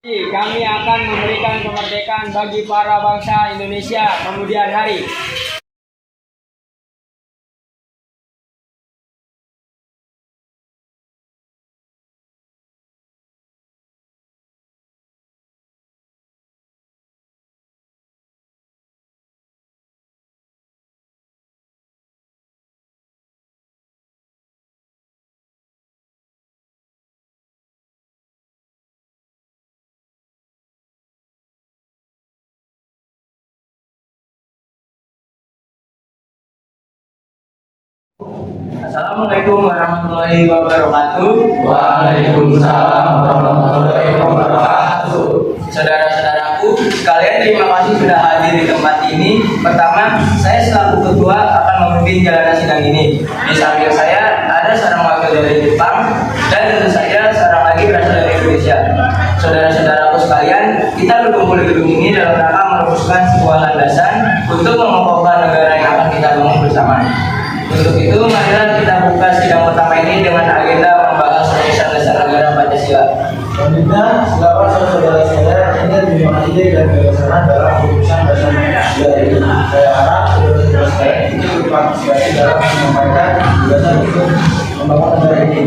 Kami akan memberikan kemerdekaan bagi para bangsa Indonesia kemudian hari. Assalamualaikum warahmatullahi wabarakatuh. Waalaikumsalam warahmatullahi wabarakatuh. Saudara-saudaraku sekalian, terima kasih sudah hadir di tempat ini. Pertama, saya selaku ketua akan memimpin jalanan sidang ini. Di samping saya ada seorang wakil dari Jepang dan tentu saja seorang lagi berasal dari Indonesia. Saudara-saudaraku sekalian, kita berkumpul di gedung ini dalam rangka merumuskan sebuah landasan untuk mengokohkan negara yang akan kita bangun bersama. Untuk itu, marilah kita buka sidang pertama ini dengan agenda membahas rumusan dasar negara Pancasila. Selanjutnya, silakan saudara-saudara ini terima ide dan gagasan dalam rumusan dasar Pancasila ini. Saya harap saudara-saudara sekalian ikut berpartisipasi dalam menyampaikan gagasan untuk membangun negara ini.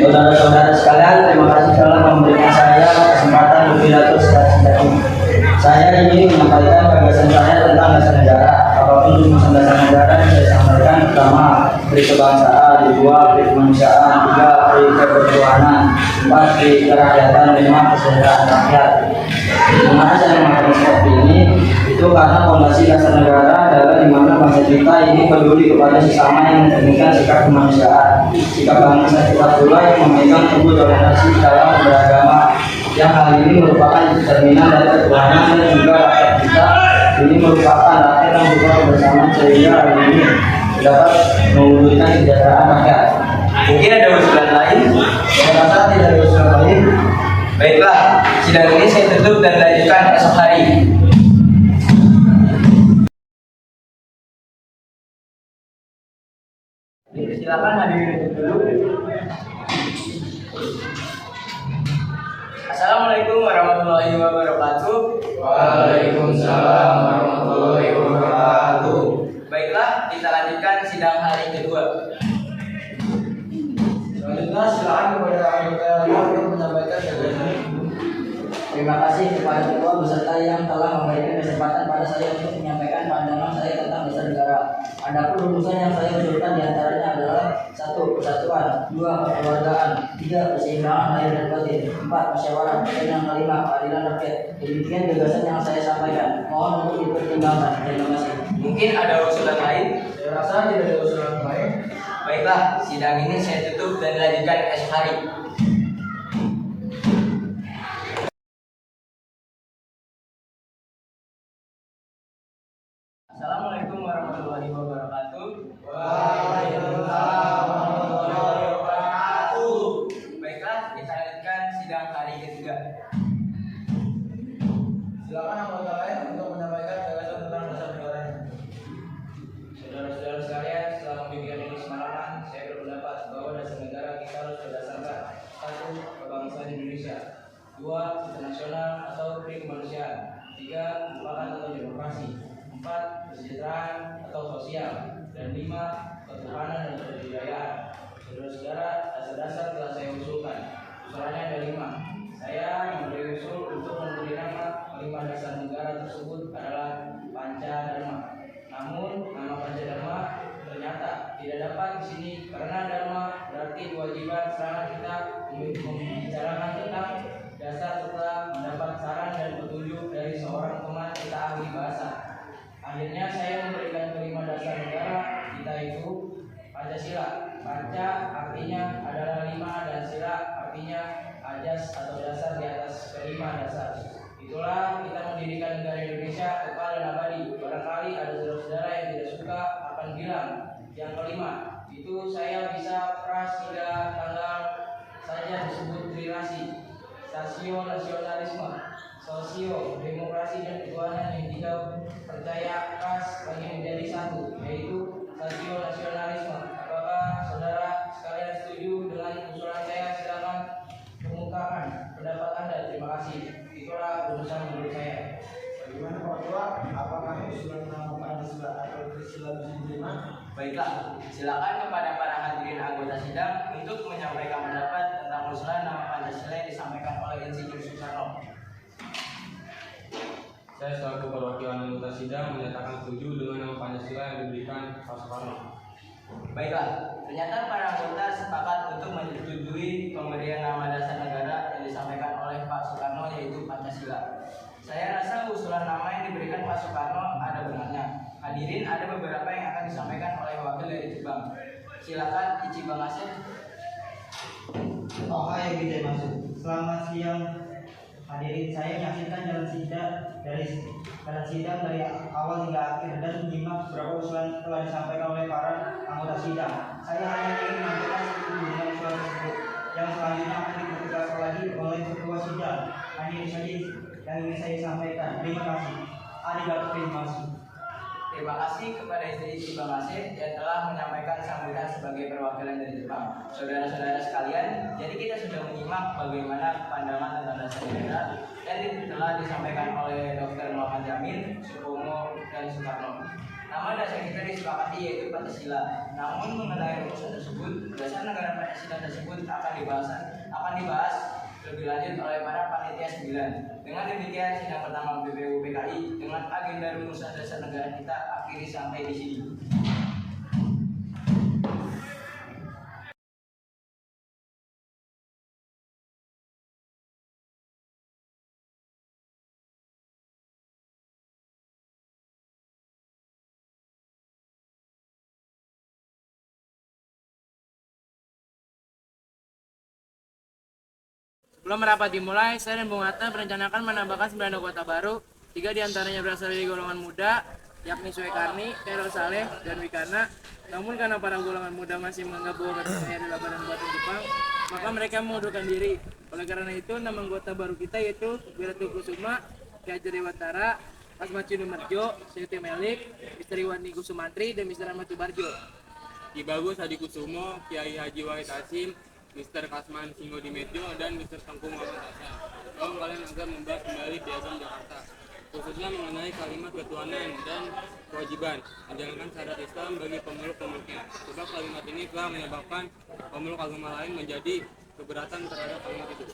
Saudara-saudara sekalian, terima kasih telah memberikan saya kesempatan berpidato secara singkat. Saya ingin menyampaikan gagasan saya tentang dasar negara. Apapun rumusan dasar negara yang saya sampaikan: pertama, pri kebangsaan; kedua, pri kemanusiaan; tiga, pri kebertuhanan; empat, pri kerakyatan; lima, kesejahteraan rakyat. Mengapa saya mengatakan seperti ini? Itu karena fondasi dasar negara adalah di mana bangsa kita ini peduli kepada sesama yang mencerminkan sikap kemanusiaan. Sikap bangsa kita pula yang memegang teguh toleransi dalam beragama, yang hal ini merupakan cerminan dari ketuhanan dan juga rakyat kita. Ini merupakan rakyat yang juga kebersamaan sehingga hal ini dapat mewujudkan kesejahteraan rakyat. Mungkin ada usulan lain? Saya rasa tidak ada usulan lain. Baiklah, sidang ini saya tutup dan lanjutkan esok hari. Silakan hadirin dulu. Assalamualaikum warahmatullahi wabarakatuh. Waalaikumsalam warahmatullahi wabarakatuh. Baiklah, kita lanjutkan sidang hari kedua. Selanjutnya, silakan kepada anggota yang menyampaikan gagasan. Terima kasih kepada ketua beserta yang telah memberikan kesempatan pada saya untuk menyampaikan pandangan saya tentang dasar negara. Adapun rumusan yang saya usulkan diantaranya adalah: 1. Persatuan; 2. Kekeluargaan; 3. Keseimbangan lahir dan batin; 4. Musyawarah; dan yang kelima, keadilan rakyat. Demikian gagasan yang saya sampaikan. Mohon untuk dipertimbangkan. Terima kasih. Mungkin ada usulan lain? Saya rasa tidak ada usulan lain. Baiklah, sidang ini saya tutup dan lanjutkan esok hari. Assalamualaikum warahmatullahi wabarakatuh. Waalaikumsalam warahmatullahi wabarakatuh. Baiklah, kita lanjutkan sidang hari ketiga. Silakan anggota lain untuk menyampaikan gagasan tentang dasar negara ini. Saudara-saudara sekalian, setelah memikirkan ini semalaman, saya berpendapat bahwa dasar negara kita harus berdasarkan: 1. Kebangsaan Indonesia; 2. Sistem nasional atau pri kemanusiaan; 3. Kemuliaan atau demokrasi; 4. Kesejahteraan atau sosial; dan 5. Ketuhanan dan kebudayaan. Saudara-saudara, dasar-dasar telah saya usulkan. Usulannya ada 5. Saya memberi usul untuk memberi nama 5 dasar negara tersebut adalah Pancadharma. Namun nama Pancadharma ternyata tidak dapat di sini karena dharma berarti kewajiban, sedangkan kita membicarakan tentang dasar setelah mendapat saran dan petunjuk dari seorang teman kita ahli bahasa. Akhirnya saya memberikan kelima dasar negara kita itu Pancasila. Panca artinya adalah 5 dan sila artinya ajas atau dasar di atas kelima dasar. Itulah kita mendirikan negara Indonesia kekal dan abadi. Barangkali ada saudara-saudara yang tidak suka akan bilang yang kelima itu saya bisa pras hingga tanggal saja disebut trilasi, sasio nasionalisme, sosio demokrasi dan ketuhanan yang tidak percaya keras lagi menjadi satu, yaitu sasio nasionalisme. Apakah saudara sekalian setuju dengan usulan saya? Silakan Baiklah, silakan kepada para hadirin anggota sidang untuk menyampaikan pendapat tentang usulan nama Pancasila yang disampaikan oleh Insinyur Soekarno. Saya selaku perwakilan anggota sidang menyatakan setuju dengan nama Pancasila yang diberikan Pak Soekarno. Baiklah, ternyata para anggota sepakat untuk menyetujui pemberian nama dasar negara yang disampaikan oleh Pak Soekarno, yaitu Pancasila. Saya rasa usulan nama yang diberikan Pak Soekarno ada benarnya. Hadirin, ada beberapa yang akan disampaikan oleh wakil dari Cibang. Silakan Icibang Asep. Oh, ayo kita masuk. Selamat siang hadirin, saya menyaksikan jalan sidang dari awal hingga akhir dan menyimak beberapa usulan telah disampaikan oleh para anggota sidang. Saya hanya ingin menyampaikan sedikit dengan usulan tersebut yang selanjutnya akan ditegaskan lagi oleh ketua sidang. Hanya ini saja yang ingin saya sampaikan. Terima kasih. Terima kasih. Terima kasih kepada Icibang Asep yang telah menyampaikan sambutan sebagai perwakilan dari Jepang. Saudara-saudara sekalian, jadi kita sudah menyimak bagaimana pandangan tentang dasar negara yang telah disampaikan oleh Dr. Muhammad Jamil, Supomo, dan Soekarno. Nama dasar kita disepakati yaitu Pancasila. Namun mengenai rumusan tersebut, dasar negara Pancasila tersebut akan dibahas lebih lanjut oleh para panitia 9. Dengan demikian, sidang pertama BPU PKI dengan agenda rumusan dasar negara kita akhiri sampai di sini. Sebelum rapat dimulai, saya dan Bung Hatta merencanakan menambahkan 9 anggota baru. 3 diantaranya berasal dari golongan muda, yakni Suekarni, Khairul Saleh, dan Wikana. Namun karena para golongan muda masih menganggap bahwa keduanya adalah barang buatan Jepang, maka mereka mengundurkan diri. Oleh karena itu, 6 anggota baru kita yaitu Wiratu Kusuma, Ki Hajar Dewantara, Asmaci Numerjo, Siti Melik, Mr. Iwani Kusumantri, dan Mr. Ahmad Subarjo. Ki Bagus Hadi Kusumo, Kiai Haji Wahid Hasim, Mr. Kasman Singo Dimedjo, dan Mr. Tengku Muhammad Hasan. Tolong kalian agar membahas kembali piagam Jakarta, khususnya mengenai kalimat ketuhanan dan kewajiban menjalankan syariat Islam bagi pemeluk-pemeluknya. Sebab kalimat ini telah menyebabkan pemeluk agama lain menjadi keberatan terhadap kalimat itu.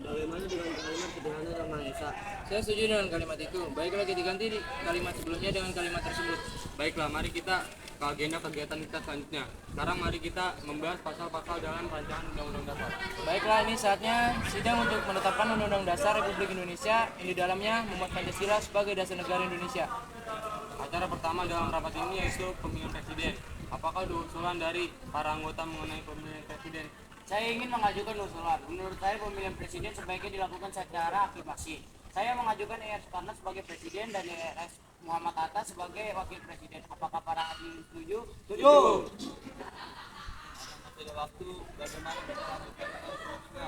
Bagaimana dengan kalimat ketuhanan yang Maha Esa? Saya setuju dengan kalimat itu. Baiklah, kita diganti kalimat sebelumnya dengan kalimat tersebut. Baiklah, mari kita ke agenda kegiatan kita selanjutnya. Sekarang mari kita membahas pasal-pasal dalam rancangan Undang-Undang Dasar. Baiklah, ini saatnya sidang untuk menetapkan Undang-Undang Dasar Republik Indonesia yang di dalamnya memuat Pancasila sebagai dasar negara Indonesia. Acara pertama dalam rapat ini yaitu pemilihan presiden. Apakah ada usulan dari para anggota mengenai pemilihan presiden? Saya ingin mengajukan usulan. Menurut saya pemilihan presiden sebaiknya dilakukan secara aklamasi. Saya mengajukan ER Soekarno sebagai presiden dan ERS Muhammad Hatta sebagai wakil presiden. Apakah para hadirin setuju? Setuju. Sudah waktu bagaimana kita lanjutkan sebelumnya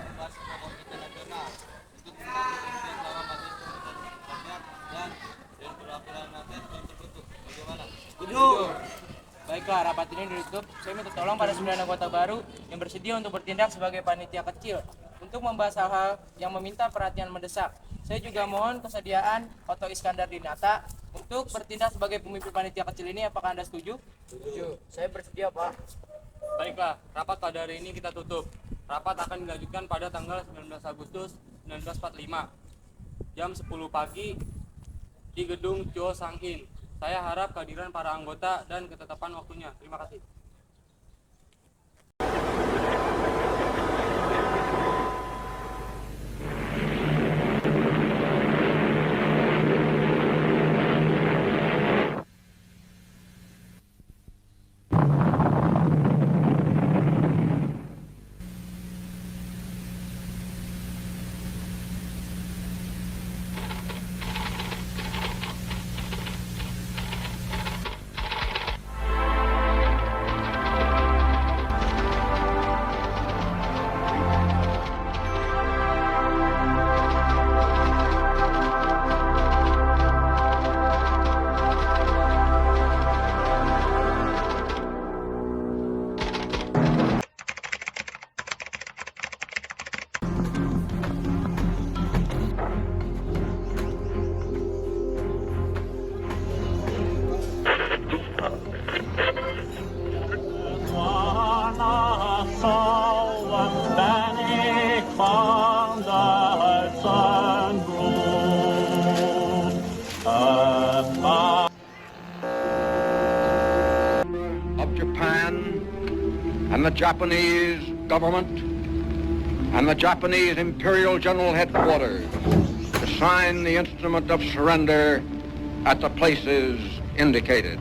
membahas sebuah komite nasional untuk menentukan presiden selama masa jabatan dan perwakilan rakyat belum terbentuk. Bagaimana? Setuju. Baiklah, rapat ini ditutup. Saya minta tolong pada 9 anggota baru yang bersedia untuk bertindak sebagai panitia kecil untuk membahas hal-hal yang meminta perhatian mendesak. Saya juga mohon kesediaan Oto Iskandar Dinata untuk bertindak sebagai pemimpin panitia kecil ini. Apakah Anda setuju? Setuju. Saya bersedia, Pak. Baiklah, rapat pada hari ini kita tutup. Rapat akan dilanjutkan pada tanggal 19 Agustus 1945 jam 10 pagi di gedung Cho Sang In. Saya harap kehadiran para anggota dan ketetapan waktunya. Terima kasih. Japanese government and the Japanese Imperial General Headquarters to sign the instrument of surrender at the places indicated.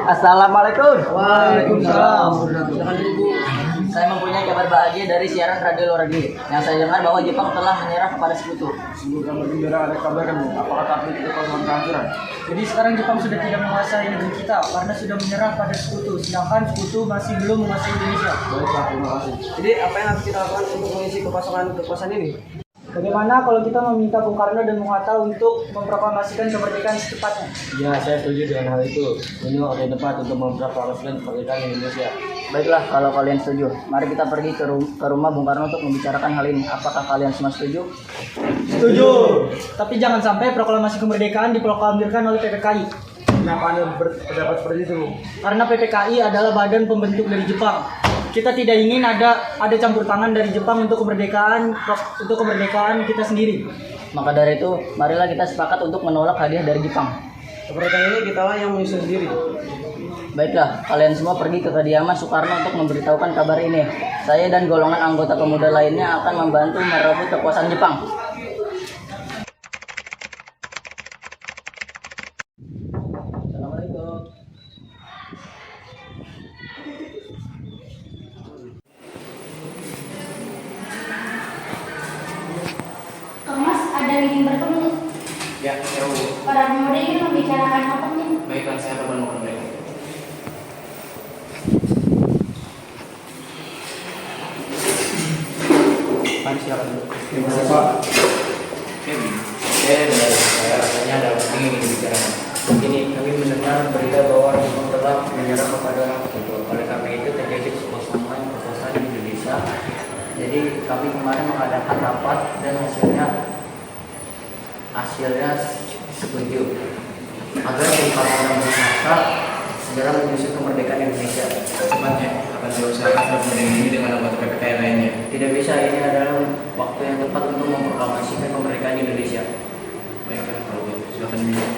Assalamualaikum. Waalaikumsalam. Saya mempunyai kabar bahagia dari siaran radio luar negeri. Yang saya dengar bahwa Jepang telah menyerah kepada sekutu. Sungguh kami gembira ada kabar kamu. Apakah tapi itu korban kehancuran? Jadi sekarang Jepang sudah tidak menguasai negeri kita karena sudah menyerah pada sekutu, sedangkan sekutu masih belum menguasai Indonesia. Baiklah, terima kasih. Jadi apa yang harus kita lakukan untuk mengisi kekosongan ini? Bagaimana kalau kita meminta Bung Karno dan Bung Hatta untuk memproklamasikan kemerdekaan secepatnya? Ya, saya setuju dengan hal itu. Ini waktu yang tepat untuk memproklamasikan kemerdekaan Indonesia. Baiklah, kalau kalian setuju, mari kita pergi ke rumah Bung Karno untuk membicarakan hal ini. Apakah kalian semua setuju? Setuju. Tapi jangan sampai proklamasi kemerdekaan diproklamirkan oleh PPKI. Kenapa Anda berpendapat seperti itu? Karena PPKI adalah badan pembentuk dari Jepang. Kita tidak ingin ada campur tangan dari Jepang untuk kemerdekaan kita sendiri. Maka dari itu, marilah kita sepakat untuk menolak hadiah dari Jepang. Kemerdekaan ini kita lah yang menyusun sendiri. Baiklah, kalian semua pergi ke kediaman Soekarno untuk memberitahukan kabar ini. Saya dan golongan anggota pemuda lainnya akan membantu merebut kekuasaan Jepang. Assalamualaikum. Thomas, ada meeting bertemu. Ya, saya mau. Para pemuda ingin membicarakan apa nih? Baiklah, saya akan menemukan mereka. Mari silakan dulu. Terima kasih, Pak. Saya rasanya ada penting yang ingin dibicarakan. Begini, kami mendengar berita bahwa Jepang telah menyerah kepada sekutu. Oleh karena itu terjadi kekosongan di Indonesia. Jadi kami kemarin mengadakan rapat dan hasilnya setuju agar Bung Karno dan Bung Hatta segera menyusun kemerdekaan Indonesia. Secepatnya akan diusahakan kemerdekaan ini dengan anggota PPKI lainnya. Tidak bisa, ini adalah waktu yang tepat untuk memproklamasikan kemerdekaan Indonesia. Baiklah, kalau begitu silakan diminta.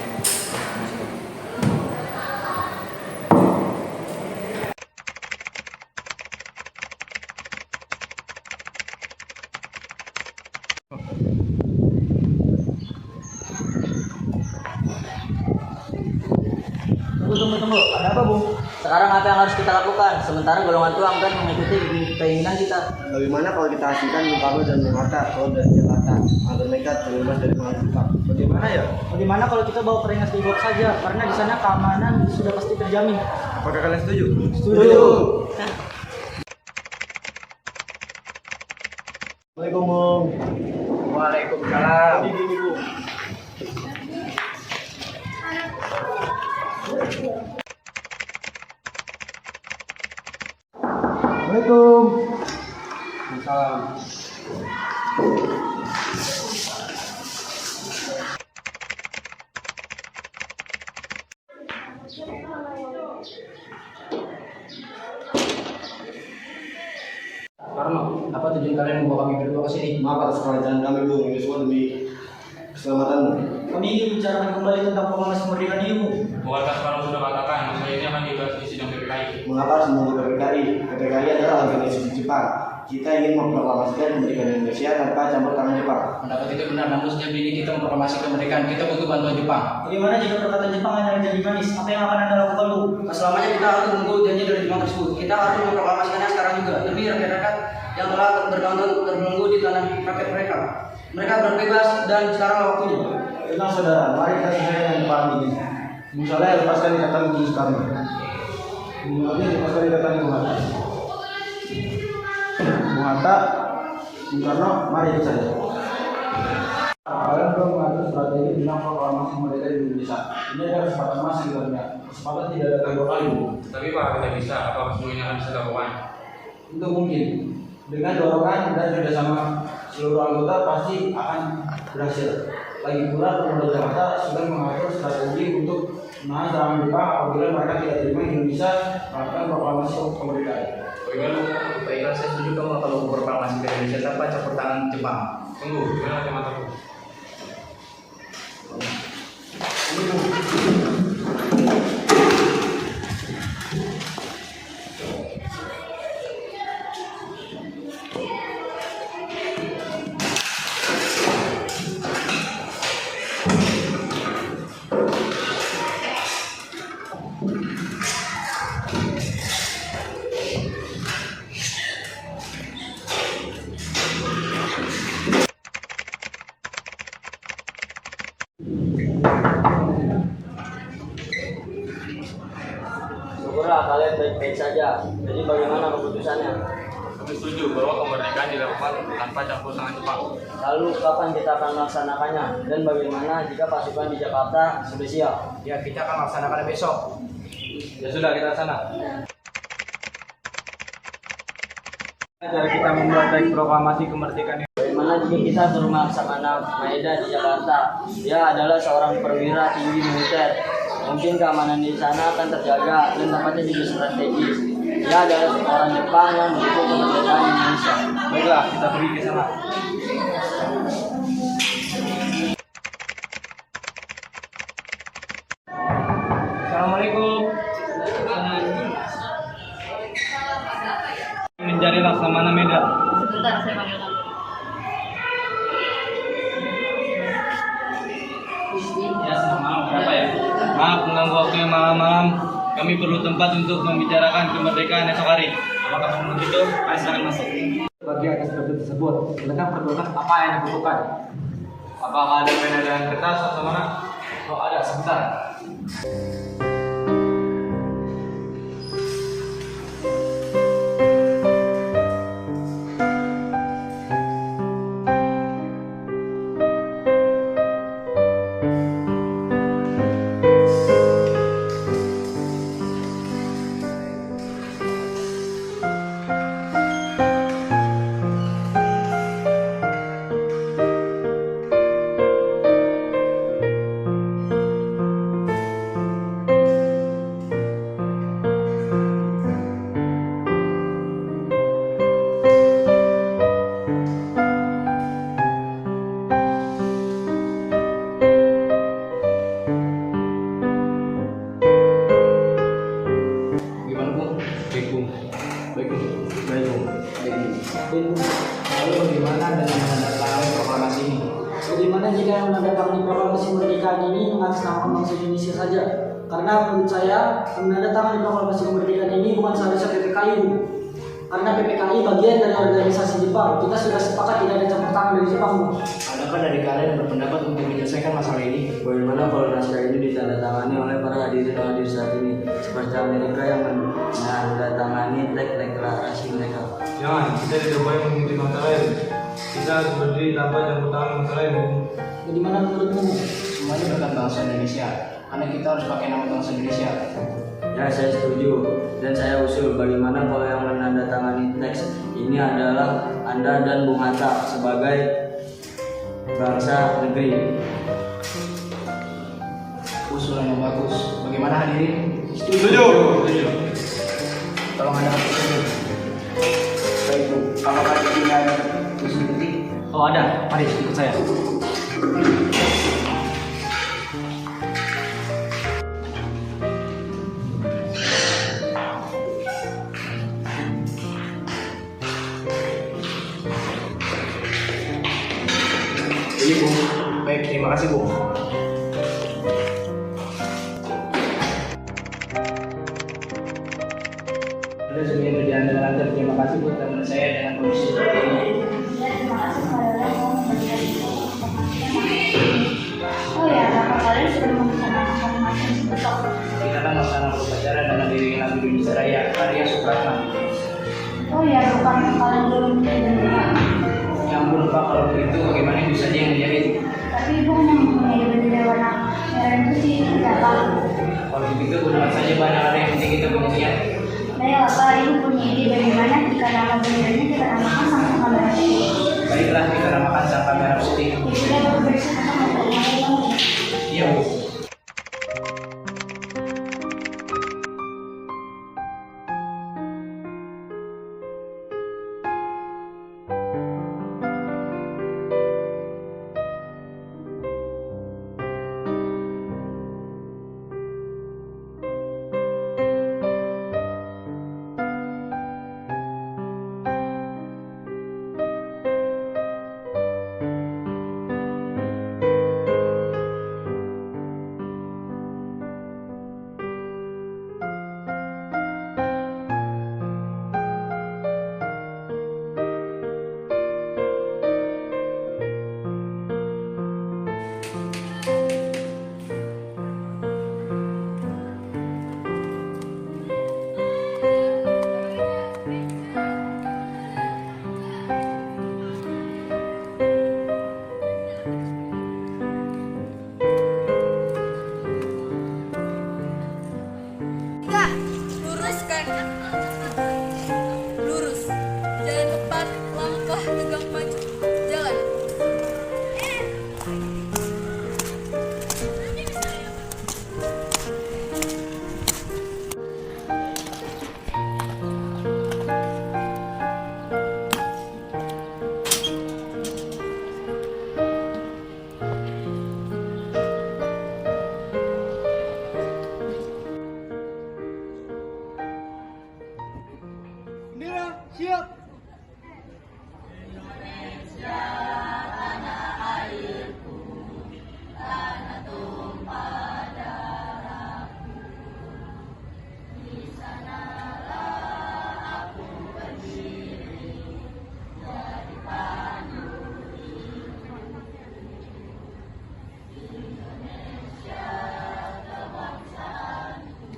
Tunggu. Ada apa, Bung? Sekarang apa yang harus kita lakukan? Sementara golongan tua akan mengikuti keinginan kita. Bagaimana kalau kita hasilkan Bung Karno dan Bung Hatta keluar dari Jakarta agar mereka terbebas dari pengaruh Jepang? Bagaimana ya? Bagaimana kalau kita bawa ke Rengas Depok saja? Karena di sana keamanan sudah pasti terjamin. Apakah kalian setuju? Setuju. Assalamualaikum, Bung. Waalaikumsalam. Assalamualaikum. Salam. Karno, apa tujuan kalian membawa kami berdua ke sini? Maaf atas kerajaan kami, Bung. Ini semua demi keselamatanmu. Kami ingin bicarakan kembali tentang proklamasi kemerdekaan ini, Bung. Bukankah sekarang sudah katakan masalah ini akan dibahas di sidang PPKI? Mengapa harus menunggu PPKI? PPKI adalah organisasi Jepang. Kita ingin memproklamasikan kemerdekaan Indonesia tanpa campur tangan Jepang. Pendapat itu benar, namun sejak dini kita memproklamasi kemerdekaan, kita butuh bantuan Jepang. Bagaimana jika perkataan Jepang hanya jadi manis? Apa yang akan Anda lakukan, Bung? Selamanya kita harus menunggu janji dari Jepang tersebut. Kita harus memproklamasikannya sekarang juga. Demi rakyat-rakyat yang telah bertahun-tahun terbelenggu di tanah rakyat mereka. Mereka berbebas dan sekarang waktunya. Tenang saudara, mari kita selesai dengan Jepang ini. Bung Saleh, lepaskan ikatan Bung Soekarno. Bung Saleh, lepaskan ikatan Bung Hatta. Bung Hatta, Bung Karno, mari ikut saya. Kalian belum mengatur strategi tentang proklamasi kemerdekaan Indonesia. Ini adalah kesempatan emas sebenarnya. Kesempatan tidak datang dua kali, Bung. Tapi Pak, kita bisa, apakah semuanya akan bisa dilakukan? Itu mungkin. Dengan dorongan dan kerjasama seluruh anggota pasti akan berhasil. Lagi pula pemuda Jakarta sudah mengatur strategi untuk menahan serangan Jepang apabila mereka tidak terima Indonesia melakukan proklamasi kemerdekaan. Bagaimana? Baiklah, saya setuju kamu kalau memproklamasi Indonesia tanpa campur tangan Jepang. Tunggu, gimana teman-teman? Syukurlah kalian baik-baik saja. Jadi bagaimana keputusannya? Kami setuju bahwa kemerdekaan dilakukan tanpa campur tangan Jepang. Lalu kapan kita akan melaksanakannya? Dan bagaimana jika pasukan di Jakarta sudah siap? Ya, kita akan melaksanakan besok. Ya sudah, kita sana. Cara kita membuat teks proklamasi kemerdekaan. Bagaimana jika kita suruh Laksamana Maeda di Jakarta? Dia adalah seorang perwira tinggi militer. Mungkin keamanan di sana akan terjaga dan tempatnya juga strategis. Dia adalah seorang Jepang yang mendukung kemerdekaan Indonesia. Baiklah, kita pergi ke sana. Assalamualaikum. Mencari Laksamana Maeda. Sebentar, saya panggil kamu. Ya, selamat malam. Kenapa ya? Maaf mengganggu waktunya malam-malam. Kami perlu tempat untuk membicarakan kemerdekaan esok hari. Apakah kamu begitu? Ayo silakan masuk. Bagi atas batu tersebut, silakan perbuatan apa yang dibutuhkan. Apakah ada pena dan kertas atau mana? Oh, ada. Sebentar. Lalu bagaimana dengan menandatangani proklamasi ini? Bagaimana jika yang menandatangani proklamasi kemerdekaan ini mengatasnamakan bangsa Indonesia saja? Karena menurut saya menandatangani proklamasi kemerdekaan ini bukan seharusnya PPKI, Bu. Karena PPKI bagian dari organisasi Jepang. Kita sudah sepakat tidak ada campur tangan dari Jepang, Bu. Adakah dari kalian berpendapat untuk menyelesaikan masalah ini? Bagaimana kalau naskah ini ditandatangani oleh para hadirin hadir saat ini, seperti Amerika yang menandatangani teks deklarasi mereka? Jangan, kita tidak boleh mengikuti masa lain. Kita harus berdiri tanpa campur tangan masa lain. Bagaimana menurutmu? Semuanya bukan bangsa Indonesia, karena kita harus pakai nama bangsa Indonesia. Ya, saya setuju. Dan saya usul bagaimana kalau yang menandatangani teks ini adalah Anda dan Bung Hatta sebagai bangsa negeri. Usulan yang bagus. Bagaimana hadirin? Setuju. Tolong ada setuju. Baik, Bu. Apakah di sini ada usul titik? Oh, ada. Mari ikut saya. Ini, Bu. Baik, terima kasih, Bu. Sudah semuanya berjalan dengan lancar. Terima kasih, Bu, teman saya dengan kondisi seperti ini. Ya, terima kasih kepada Allah yang memberikan Oh ya, bapak kalian sudah membicarakan masing besok. Kita akan melaksanakan upacara dengan diri lagu Indonesia Raya karya Supratman. Oh ya, bukan kalian belum mendengar. Yang belum Pak, kalau begitu bagaimana ibu saja yang menjahit? Tapi ibu yang mempunyai bendera warna merah dan putih tidak apa. Kalau begitu gunakan saja bahan ada yang penting kita punya niat. Baiklah, Pak, ibu punya ide bagaimana jika nama benderanya kita namakan sama merah putih. Baiklah, kita namakan Sangka Merah Putih. Ya sudah, bapak bersama sama Iya, Bu.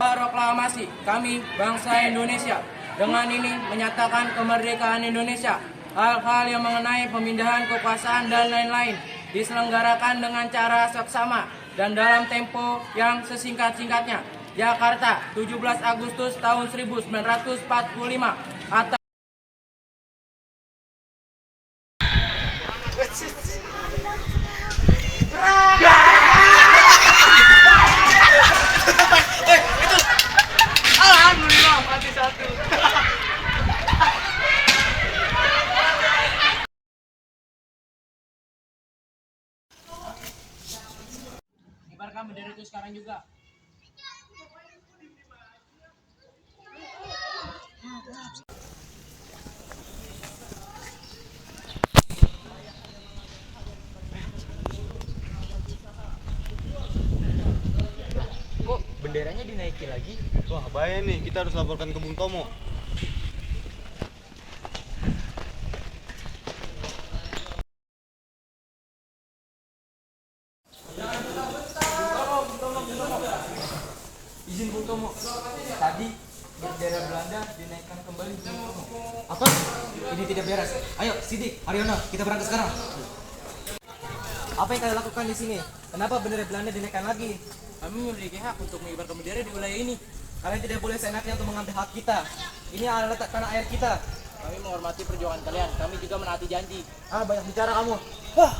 Proklamasi kami bangsa Indonesia dengan ini menyatakan kemerdekaan Indonesia. Hal-hal yang mengenai pemindahan kekuasaan dan lain-lain diselenggarakan dengan cara seksama dan dalam tempo yang sesingkat-singkatnya. Jakarta, 17 Agustus tahun 1945 atas kibarkan bendera itu sekarang juga. Kok benderanya dinaiki lagi? Wah, bahaya nih, kita harus laporkan ke Bung Tomo. Izin Bung Tomo. Tadi bendera Belanda dinaikkan kembali. Apa? Ini tidak beres. Ayo, Sidik, Haryono, kita berangkat sekarang. Apa yang kalian lakukan di sini? Kenapa bendera Belanda dinaikkan lagi? Kami memiliki hak untuk mengibarkan bendera di wilayah ini. Kalian tidak boleh seenaknya untuk mengambil hak kita. Ini adalah tanah air kita. Kami menghormati perjuangan kalian. Kami juga menaati janji. Banyak bicara kamu. Wah,